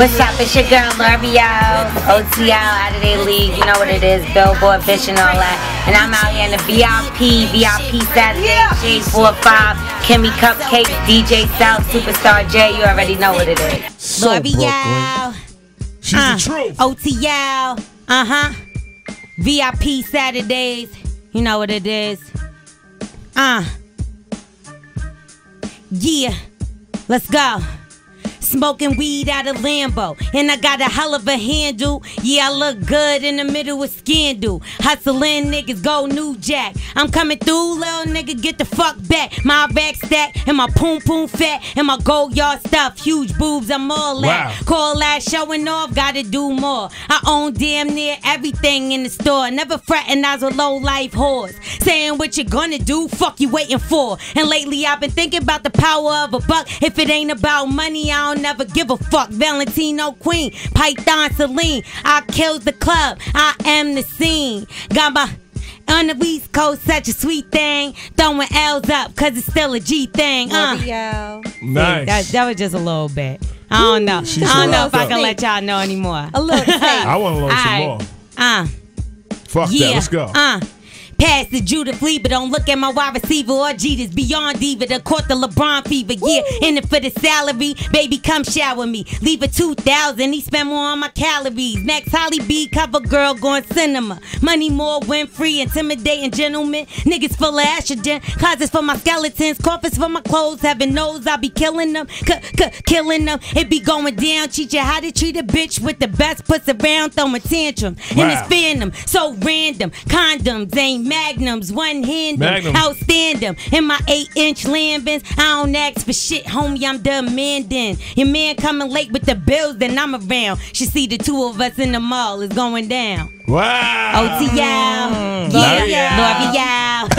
What's up? It's your girl L'Oreal, OTL, out of their league. You know what it is, Billboard, bitch, and all that. And I'm out here in the VIP Saturday, J45, Kimmy Cupcakes, DJ South, Superstar J. You already know what it is. So L'Oreal, she's the truth. OTL, VIP Saturdays. You know what it is. Yeah, let's go. Smoking weed out of Lambo, and I got a hell of a handle. Yeah, I look good in the middle of scandal. Hustling niggas go New Jack. I'm coming through, little nigga, get the fuck back. My back stack, and my poom poom fat, and my gold yard stuff. Huge boobs, I'm all that. Wow. Call that showing off, gotta do more. I own damn near everything in the store. Never fraternize with low life whores. Saying what you gonna do, fuck you waiting for. And lately I've been thinking about the power of a buck. If it ain't about money, I don't never give a fuck. Valentino Queen, Python Celine. I killed the club, I am the scene. Got my on the East Coast, such a sweet thing. Throwing L's up, cause it's still a G thing. Nice. That was just a little bit. I don't know. I don't know if I can let y'all know anymore. A little I want to learn some more. Fuck that, let's go. Pass the Judah Flea, but don't look at my wide receiver or Jeter's beyond diva. The caught the LeBron fever. Yeah, in it for the salary. Baby, come shower me. Leave it 2,000. He spend more on my calories. Next Holly B, cover girl going cinema. Money more, win free, intimidating gentlemen. Niggas full of estrogen. Closets for my skeletons. Coffers for my clothes. Heaven knows I be killing them. Killing them. It be going down. Teach you how to treat a bitch with the best puss around. Throwing tantrums. And it's phantom. So random. Condoms ain't magnums, one-handed, outstanding. In my 8-inch lambins, I don't ask for shit, homie, I'm demanding. Your man coming late with the bills, then I'm around. She see the two of us in the mall, it's going down. Wow. OTL. Yeah. L'Oreal.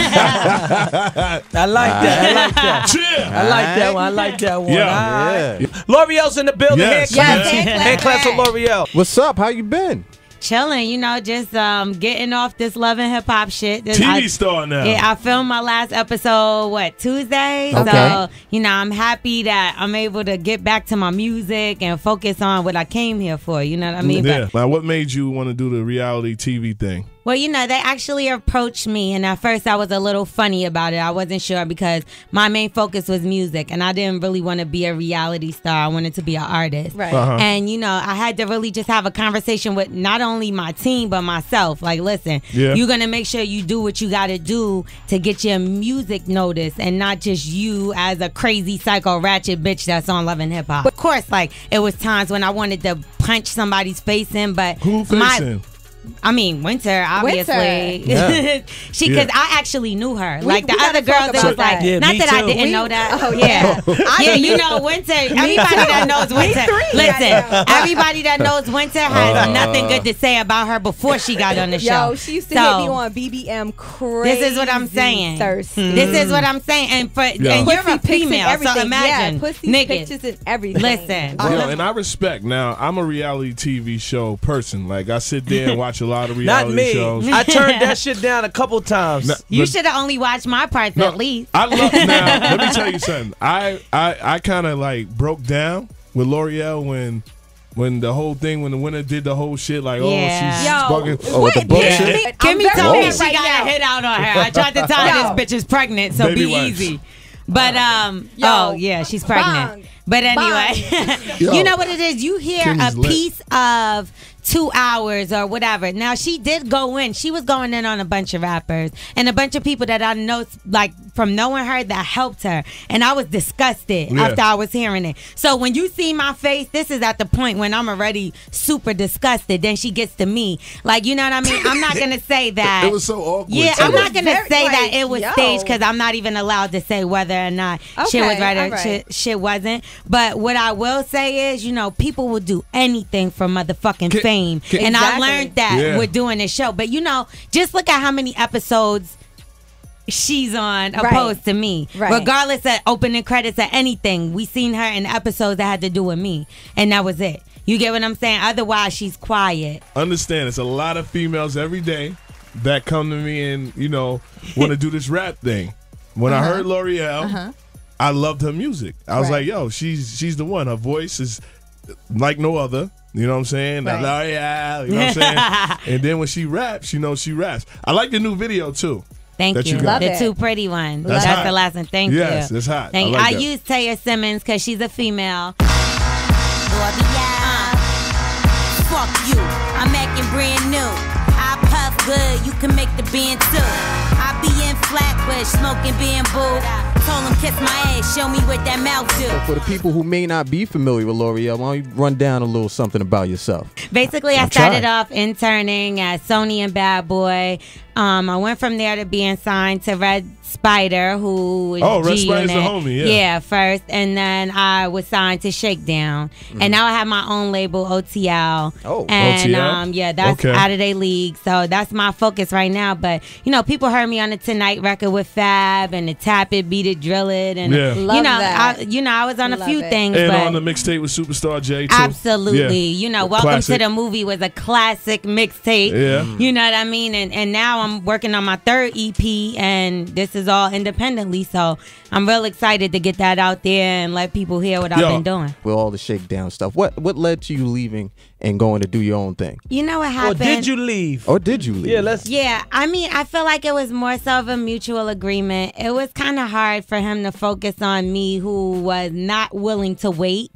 I like that. I like that. I like that one. I like that one. Yeah. L'Oreal's in the building. Yes. Hand claps for L'Oreal. What's up? How you been? Chilling, you know, just getting off this Love and Hip Hop shit. TV star now. Yeah, I filmed my last episode, Tuesday? Okay. So, you know, I'm happy that I'm able to get back to my music and focus on what I came here for, you know what I mean? Yeah. Now, what made you want to do the reality TV thing? Well, you know, they actually approached me, and at first I was a little funny about it. I wasn't sure because my main focus was music, and I didn't really want to be a reality star. I wanted to be an artist. Right. And, you know, I had to really just have a conversation with not only my team, but myself. Like, listen, you're going to make sure you do what you got to do to get your music noticed, and not just you as a crazy, psycho, ratchet bitch that's on Love and Hip Hop. Of course, like, it was times when I wanted to punch somebody's face in, but Who face in? I mean, Winter, obviously. Yeah. Because I actually knew her. Like the other girls, it was like, Yeah, not me that too. I didn't know that. Oh, yeah. Yeah, you know, Winter, everybody that knows Winter. Listen, everybody that knows Winter has nothing good to say about her before she got on the show. Yo, she used to hit me on BBM crazy. This is what I'm saying. Thirsty. This is what I'm saying. And and you're a female, so imagine. Pussy niggas. pictures and everything. Listen. Yo, and I respect. Now, I'm a reality TV show person. Like, I sit there and watch a lot of reality shows. I turned that shit down a couple times. You should have only watched my parts at least. I love now. Let me tell you something. I kind of like broke down with L'Oreal when the whole thing, when the winner did the whole shit, like, she's bugging. Oh, with the bullshit? Kimmy told me she right got now. a hit out on her. I tried to tell this bitch is pregnant, so Baby be wipes. easy. But she's pregnant. Bong. But anyway, you know what it is? You hear Kimmy's a lit. piece of 2 hours or whatever. Now, she did go in. She was going in on a bunch of rappers and a bunch of people that I know, like, from knowing her that helped her. And I was disgusted after I was hearing it. So when you see my face, this is at the point when I'm already super disgusted. Then she gets to me. Like, you know what I mean? I'm not going to say that. It was so awkward. Yeah, too. I'm not going to very, say that like, it was yo. staged because I'm not even allowed to say whether or not shit was right or shit wasn't. But what I will say is, you know, people will do anything for motherfucking fame. And I learned that with doing this show. But, you know, just look at how many episodes she's on opposed to me. Regardless of opening credits or anything, we seen her in episodes that had to do with me. And that was it. You get what I'm saying? Otherwise, she's quiet. Understand, it's a lot of females every day that come to me and, you know, want to do this rap thing. When I heard L'Oreal, I loved her music. I was like, yo, she's the one. Her voice is like no other. You know what I'm saying? Right. Like, yeah, you know what I'm saying? And then when she raps, you know she raps. I like the new video too. Thank that you. you got. The Love Too it. Pretty one. That's That's hot. the last one. Thank you. Yes, it's hot. Thank I you. like I that. use Taya Simmons because she's a female. Fuck you. I'm acting brand new. I puff good. You can make the band too. I be in Flatbush smoking bamboo. Told him kiss my ass. Show me what that mouth do. So for the people who may not be familiar with L'Oreal, why don't you run down a little something about yourself? Basically, I started off interning at Sony and Bad Boy. I went from there to being signed to Red Spider, who is Red G Spider's the Unit. homie, yeah. First, and then I was signed to Shakedown, and now I have my own label, OTL. Oh, and OTL? That's Okay. out of their league, so that's my focus right now. But people heard me on the Tonight record with Fab and the Tap It, Beat It, Drill It, and Yeah. Love that. I was on a Love few it. things, And but on the mixtape with Superstar J too. absolutely. Yeah. Welcome Classic. to the Movie was a classic mixtape. Yeah. You know what I mean? And now I'm working on my third EP, and this is all independently. So I'm real excited to get that out there and let people hear what I've been doing. With all the shakedown stuff, what led to you leaving and going to do your own thing? You know what Or happened? did you leave? Or did you leave? Yeah, let's. Yeah, I mean, I feel like it was more so of a mutual agreement. It was kind of hard for him to focus on me, who was not willing to wait,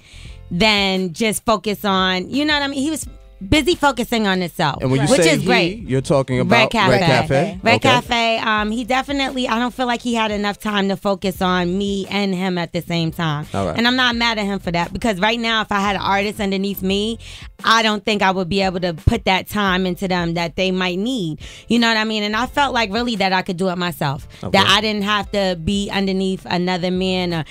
than just focus on, you know what I mean? He was busy focusing on himself, And when you which say is great. you're talking about Red Cafe. Cafe? Red Okay. Cafe. He definitely, I don't feel like he had enough time to focus on me and him at the same time. All right. And I'm not mad at him for that, because right now, if I had an artist underneath me, I don't think I would be able to put that time into them that they might need. You know what I mean? And I felt like really that I could do it myself. Okay. That I didn't have to be underneath another man. Or,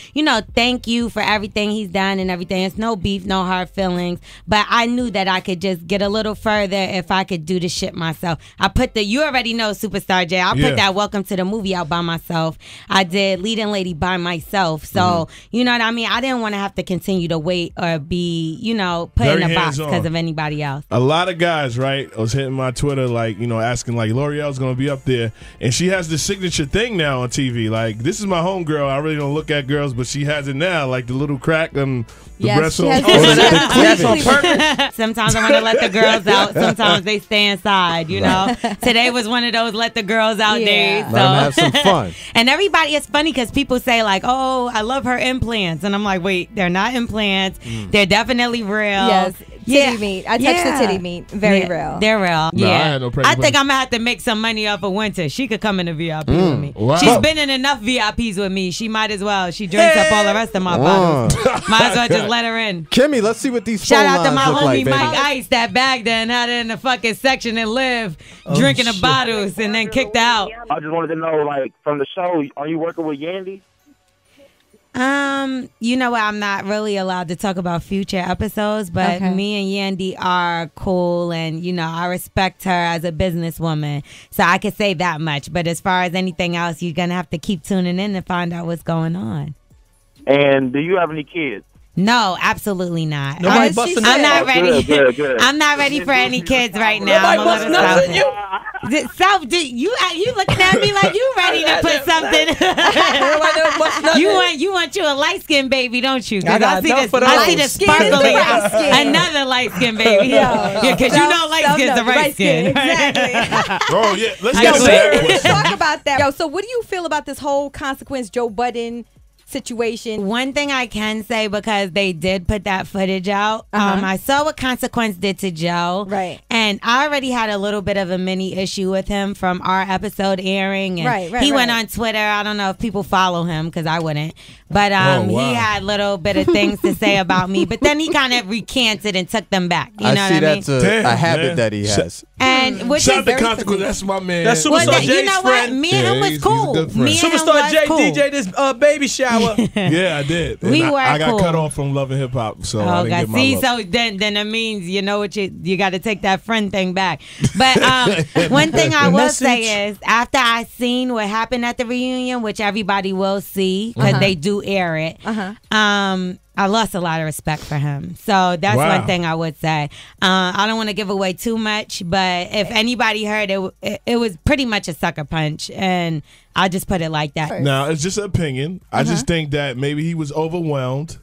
thank you for everything he's done and everything. It's no beef, no hard feelings. But I knew that I could just get a little further if I could do the shit myself. I put you already know Superstar J. I put that Welcome to the Movie out by myself. I did Leading Lady by myself. So, you know what I mean? I didn't want to have to continue to wait or be, put Very in a box hands-on. because of anybody else. A lot of guys, right, was hitting my Twitter, like, asking, like, L'Oreal's going to be up there. And she has the signature thing now on TV. Like, this is my homegirl. I really don't look at girls, but she has it now. Like, the little crack on the Yes, breast. she has- hole. That's on purpose. Sometimes I want to let the girls out. Sometimes they stay inside, Today was one of those let the girls out days. Let them have some fun. And everybody, it's funny because people say like, oh, I love her implants. And I'm like, wait, they're not implants. They're definitely real. Yes. Titty meat. I touched the titty meat. Very real. They're real. No, I yeah. had no pregnant I think I'm going to have to make some money off of Winter. She could come in a VIP with me. Wow. She's been in enough VIPs with me. She might as well. She drinks up all the rest of my bottles. Might as well just let her in. Kimmy, let's see what these Shout phone out to lines my look homie like, baby. Mike Ice that bagged her and had her in the fucking section and live drinking the bottles and then kicked her out. I just wanted to know, like, from the show, are you working with Yandy? You know what? I'm not really allowed to talk about future episodes, but Okay. me and Yandy are cool, and I respect her as a businesswoman, so I could say that much. But as far as anything else, you're gonna have to keep tuning in to find out what's going on. And do you have any kids? No, absolutely not. Nobody She busting said- I'm not ready. Good. I'm not ready for any kids right now. Nobody I'm a busting little nuts selfish. in you. South, you looking at me like you ready to put something? Nobody done busting nuts. You want you a light skinned baby, don't you? 'Cause I got see enough this, for the I see light the skin is the sparkling right skin. another light skinned baby. Yeah, because you know light skin's the right skin. Exactly. Oh, yeah. Let's I get got to it. that Let's question. talk about that. Yo, so what do you feel about this whole Consequence Joe Budden situation? One thing I can say, because they did put that footage out, I saw what Consequence did to Joe. Right. And I already had a little bit of a mini issue with him from our episode airing. And Right, he went right. on Twitter. I don't know if people follow him, because I wouldn't. But Oh, wow. he had a little bit of things to say about me. But then he kind of recanted and took them back. You know I see what I mean? that's a Damn, habit man. that he has. And which Shout is out to very Consequence. That's my man. That's super- well, Superstar you J's know what? friend. Me and Yeah, him was he's a cool. good friend. Me and him Superstar was J cool. DJ this baby shower. Yeah, I did. And We were I got cool. cut off from loving hip hop, so I Oh didn't God! get my See, love. so then that means you know what you got to take that friend thing back. But one thing I will say is, after I seen what happened at the reunion, which everybody will see because they do air it, I lost a lot of respect for him. So that's Wow. one thing I would say. I don't want to give away too much, but if anybody heard it, it was pretty much a sucker punch, and I'll just put it like that. Now, it's just an opinion. I just think that maybe he was overwhelmed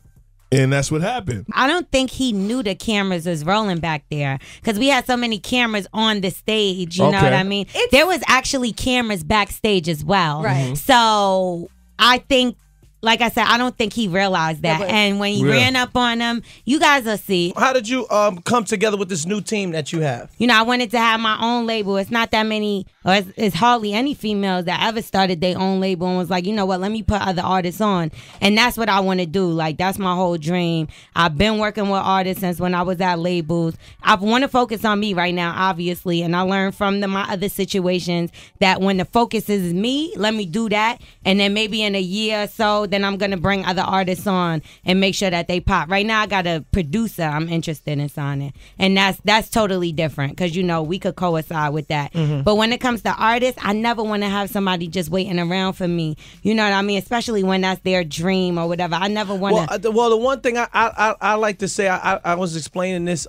And that's what happened. I don't think he knew the cameras was rolling back there because we had so many cameras on the stage. You know what I mean? There was actually cameras backstage as well. Right. So I think, like I said, I don't think he realized that. And when he ran up on him, you guys will see. How did you come together with this new team that you have? You know, I wanted to have my own label. It's not that many, or it's hardly any females that ever started their own label and was like, you know what, let me put other artists on. And that's what I want to do. Like, that's my whole dream. I've been working with artists since when I was at labels. I want to focus on me right now, obviously. And I learned from my other situations that when the focus is me, let me do that. And then maybe in a year or so, then I'm going to bring other artists on and make sure that they pop. Right now, I got a producer I'm interested in signing. And that's totally different because, you know, we could coincide with that. But when it comes to artists, I never want to have somebody just waiting around for me. You know what I mean? Especially when that's their dream or whatever. I never want to. Well, the one thing I like to say, I was explaining this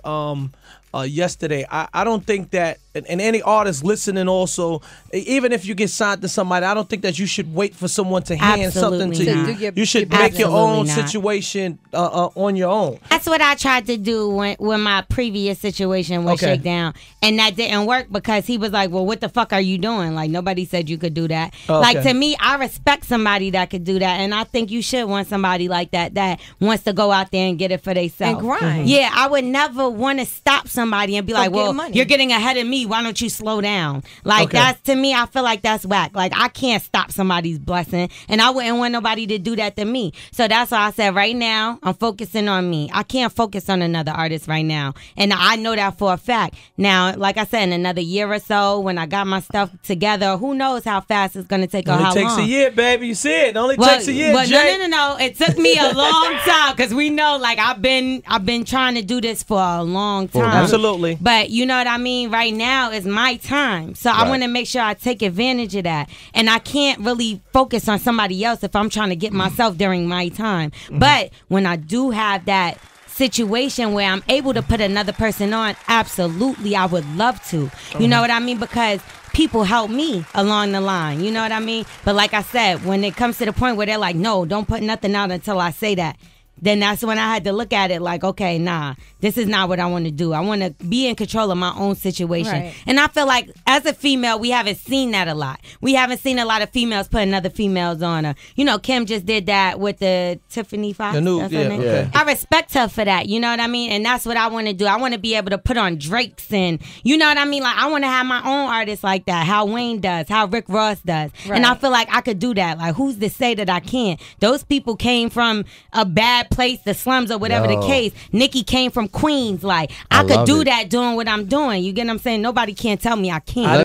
yesterday. I don't think that, and any artist listening also, even if you get signed to somebody, I don't think that you should wait for someone to hand something to you. You should make your own situation on your own. That's what I tried to do when my previous situation with Shakedown. And that didn't work because he was like, well, what the fuck are you doing? Like, nobody said you could do that. Like, to me, I respect somebody that could do that. And I think you should want somebody like that wants to go out there and get it for themselves. And grind. Yeah, I would never want to stop somebody and be like, well, you're getting ahead of me. Why don't you slow down? Like, that's, to me, I feel like that's whack. Like, I can't stop somebody's blessing. And I wouldn't want nobody to do that to me. So that's why I said right now, I'm focusing on me. I can't focus on another artist right now. And I know that for a fact. Now, like I said, in another year or so, when I got my stuff together, who knows how fast it's going to take or how long. It only takes a year, baby. You see it. It only takes a year, Jay. No. It took me a long time because we know, like, I've been trying to do this for a long time. Absolutely. But you know what I mean? Right now is my time. So I want to make sure I take advantage of that. And I can't really focus on somebody else if I'm trying to get myself during my time. But when I do have that situation where I'm able to put another person on, absolutely, I would love to. You know what I mean? Because people help me along the line. You know what I mean? But like I said, when it comes to the point where they're like, no, don't put nothing out until I say that, then that's when I had to look at it like, okay, nah, this is not what I want to do. I want to be in control of my own situation. Right. And I feel like as a female, we haven't seen that a lot. We haven't seen a lot of females putting other females on her. You know, Kim just did that with the Tiffany Fox. I respect her for that. You know what I mean? And that's what I want to do. I want to be able to put on Drakes and, you know what I mean? Like, I want to have my own artists like that, how Wayne does, how Rick Ross does. Right. And I feel like I could do that. Like, who's to say that I can't? Those people came from a bad place, the slums or whatever the case. Nikki came from Queens. Like, I could do that doing what I'm doing. You get what I'm saying? Nobody can't tell me I can't.